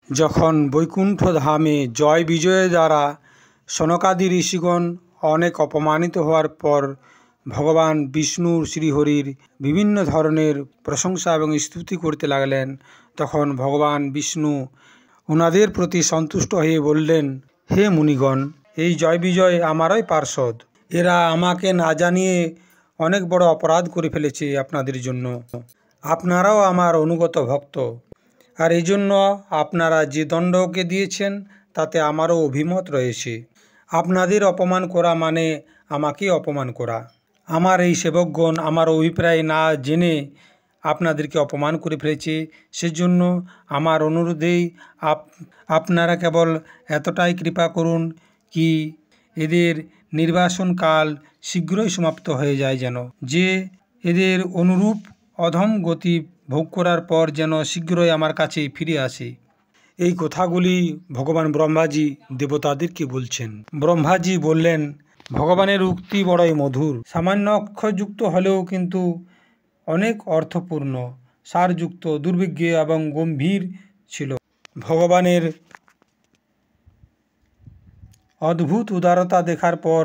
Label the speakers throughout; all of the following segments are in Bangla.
Speaker 1: যখন বৈকুণ্ঠ ধামে জয় বিজয় দ্বারা সনকাদি ঋষিগণ অনেক অপমানিত হওয়ার পর ভগবান বিষ্ণু শ্রীহরির বিভিন্ন ধরনের প্রশংসা এবং স্তুতি করতে লাগলেন, তখন ভগবান বিষ্ণু ওনাদের প্রতি সন্তুষ্ট হয়ে বললেন, হে মুনিগণ, এই জয় বিজয় আমারই পার্ষদ। এরা আমাকে না জানিয়ে অনেক বড় অপরাধ করে ফেলেছে আপনাদের জন্য। আপনারাও আমার অনুগত ভক্ত, আর এই জন্য আপনারা যে দণ্ড ওকে দিয়েছেন তাতে আমারও অভিমত রয়েছে। আপনাদের অপমান করা মানে আমাকে অপমান করা। আমার এই সেবকগণ আমার অভিপ্রায় না জেনে আপনাদেরকে অপমান করে ফেলেছে, সেজন্য আমার অনুরোধেই আপনারা কেবল এতটাই কৃপা করুন কি এদের নির্বাসনকাল শীঘ্রই সমাপ্ত হয়ে যায়, যেন যে এদের অনুরূপ অধম গতি ভোগ করার পর যেন শীঘ্রই আমার কাছে ফিরে আসে। এই কথাগুলি ভগবান ব্রহ্মাজি দেবতাদেরকে বলছেন। ব্রহ্মাজি বললেন, ভগবানের উক্তি বড়ই মধুর, সামান্য অক্ষরযুক্ত হলেও কিন্তু অনেক অর্থপূর্ণ, সারযুক্ত, দুর্বিজ্ঞ এবং গম্ভীর ছিল। ভগবানের অদ্ভুত উদারতা দেখার পর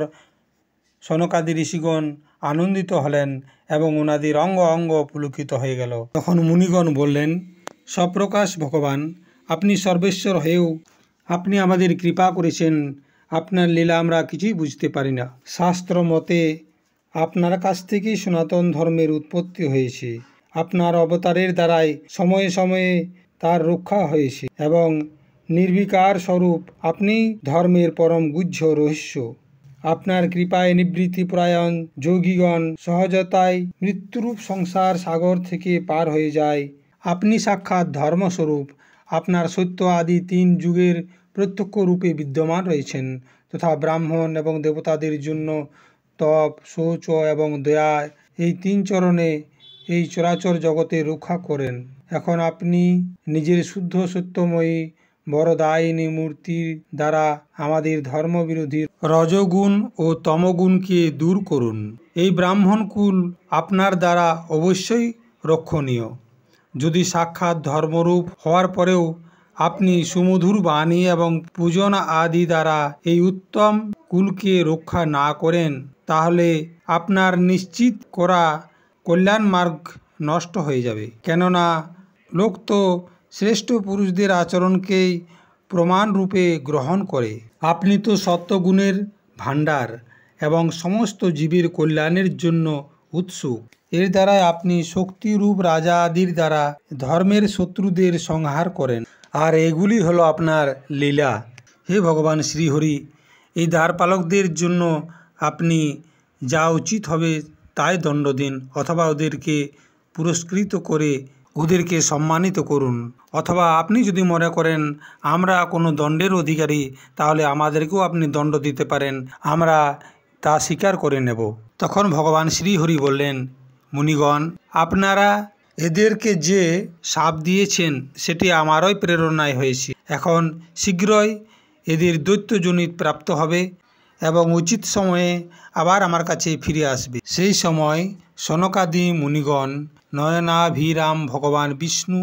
Speaker 1: সনকাদি ঋষিগণ আনন্দিত হলেন এবং ওনাদের অঙ্গ অঙ্গ পুলকিত হয়ে গেল। তখন মুনিগণ বললেন, সপ্রকাশ ভগবান, আপনি সর্বেশ্বর হয়েও আপনি আমাদের কৃপা করেছেন। আপনার লীলা আমরা কিছুই বুঝতে পারি না। শাস্ত্র মতে আপনার কাছ থেকেই সনাতন ধর্মের উৎপত্তি হয়েছে। আপনার অবতারের দ্বারাই সময়ে সময়ে তার রক্ষা হয়েছে এবং নির্বিকার স্বরূপ আপনি ধর্মের পরম গুহ্য রহস্য। আপনার কৃপায় নিবৃত্তিপরায়ণ যোগীগণ সহজতায় মৃত্যুরূপ সংসার সাগর থেকে পার হয়ে যায়। আপনি সাক্ষাৎ ধর্মস্বরূপ। আপনার সত্য আদি 3 যুগের প্রত্যক্ষ রূপে বিদ্যমান রয়েছেন, তথা ব্রাহ্মণ এবং দেবতাদের জন্য তপ, শৌচ এবং দয়া, এই 3 চরণে এই চরাচর জগতে রক্ষা করেন। এখন আপনি নিজের শুদ্ধ সত্যময়ী বরদায়িনী মূর্তির দ্বারা আমাদের ধর্মবিরোধী রজগুণ ও তমগুণকে দূর করুন। এই ব্রাহ্মণকুল আপনার দ্বারা অবশ্যই রক্ষণীয়। যদি সাক্ষাৎ ধর্মরূপ হওয়ার পরেও আপনি সুমধুর বাণী এবং পূজন আদি দ্বারা এই উত্তম কুলকে রক্ষা না করেন, তাহলে আপনার নিশ্চিত করা কল্যাণ মার্গ নষ্ট হয়ে যাবে। কেননা লোক তো শ্রেষ্ঠ পুরুষদের আচরণকেই প্রমাণ রূপে গ্রহণ করে। আপনি তো সত্যগুণের ভাণ্ডার এবং সমস্ত জীবের কল্যাণের জন্য উৎসুক। এর দ্বারা আপনি শক্তিরূপ রাজা আদির দ্বারা ধর্মের শত্রুদের সংহার করেন, আর এগুলি হলো আপনার লীলা। হে ভগবান শ্রীহরি, এই দ্বারপালকদের জন্য আপনি যা উচিত হবে তাই দণ্ড দিন, অথবা ওদেরকে পুরস্কৃত করে ওদেরকে সম্মানিত করুন। অথবা আপনি যদি মনে করেন আমরা কোনো দণ্ডের অধিকারী, তাহলে আমাদেরকেও আপনি দণ্ড দিতে পারেন, আমরা তা স্বীকার করে নেব। তখন ভগবান শ্রীহরি বললেন, মুনিগণ, আপনারা এদেরকে যে শাপ দিয়েছেন সেটি আমারই প্রেরণায় হয়েছে। এখন শীঘ্রই এদের দৈত্যজনিত প্রাপ্ত হবে এবং উচিত সময়ে আবার আমার কাছে ফিরে আসবে। সেই সময় সনকাদি মুনিগণ নয়নাভিরাম ভগবান বিষ্ণু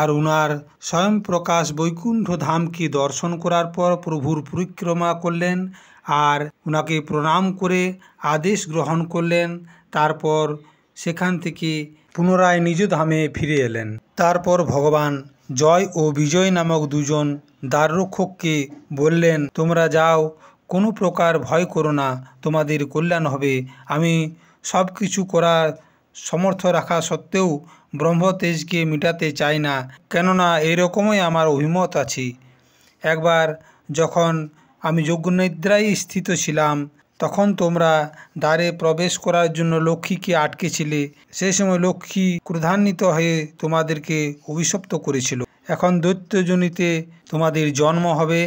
Speaker 1: আর উনার স্বয়ং প্রকাশ বৈকুণ্ঠ ধামকে দর্শন করার পর প্রভুর পরিক্রমা করলেন আর উনাকে প্রণাম করে আদেশ গ্রহণ করলেন। তারপর সেখান থেকে পুনরায় নিজ ধামে ফিরে এলেন। তারপর ভগবান জয় ও বিজয় নামক 2 জন দ্বাররক্ষককে বললেন, তোমরা যাও, কোনো প্রকার ভয় করো না, তোমাদের কল্যাণ হবে। আমি সব কিছু করার সমর্থ রাখা সত্ত্বেও ব্রহ্মতেজকে মিটাতে চাই না, কেননা এরকমই আমার অভিমত আছে। একবার যখন আমি যোগনিদ্রায় স্থিত ছিলাম, তখন তোমরা দ্বারে প্রবেশ করার জন্য লক্ষ্মীকে আটকেছিলে। সেই সময় লক্ষ্মী ক্রোধান্বিত হয়ে তোমাদেরকে অভিশপ্ত করেছিল। এখন দৈত্যজনিতে তোমাদের জন্ম হবে,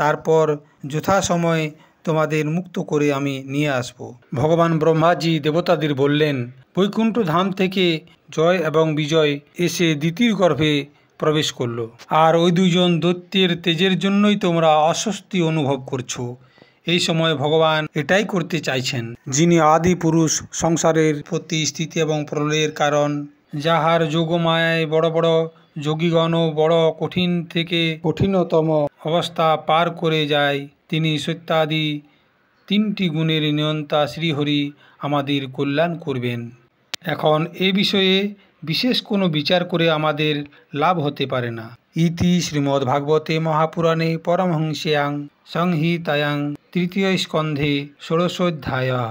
Speaker 1: তারপর যথাসময়ে তোমাদের মুক্ত করে আমি নিয়ে আসব। ভগবান ব্রহ্মাজি দেবতাদের বললেন, বৈকুণ্ঠ ধাম থেকে জয় এবং বিজয় এসে দিতির গর্ভে প্রবেশ করলো, আর ওই 2 জন দৈত্যের তেজের জন্যই তোমরা অস্বস্তি অনুভব করছো। এই সময় ভগবান এটাই করতে চাইছেন, যিনি আদি পুরুষ, সংসারের উৎপত্তি, স্থিতি এবং প্রলয়ের কারণ, যাহার যোগমায়ায় বড় বড় যোগীগণও বড় কঠিন থেকে কঠিনতম অবস্থা পার করে যায়, তিনি সত্যাদি 3টি গুণের নিয়ন্তা শ্রীহরি আমাদের কল্যাণ করবেন। এখন এ বিষয়ে বিশেষ কোনো বিচার করে আমাদের লাভ হতে পারে না। ইতি শ্রীমদ্ভাগবতে মহাপুরাণে পরমহংস্যাং সংহিতায়াং 3য় স্কন্ধে 16ষোऽধ্যায়ः।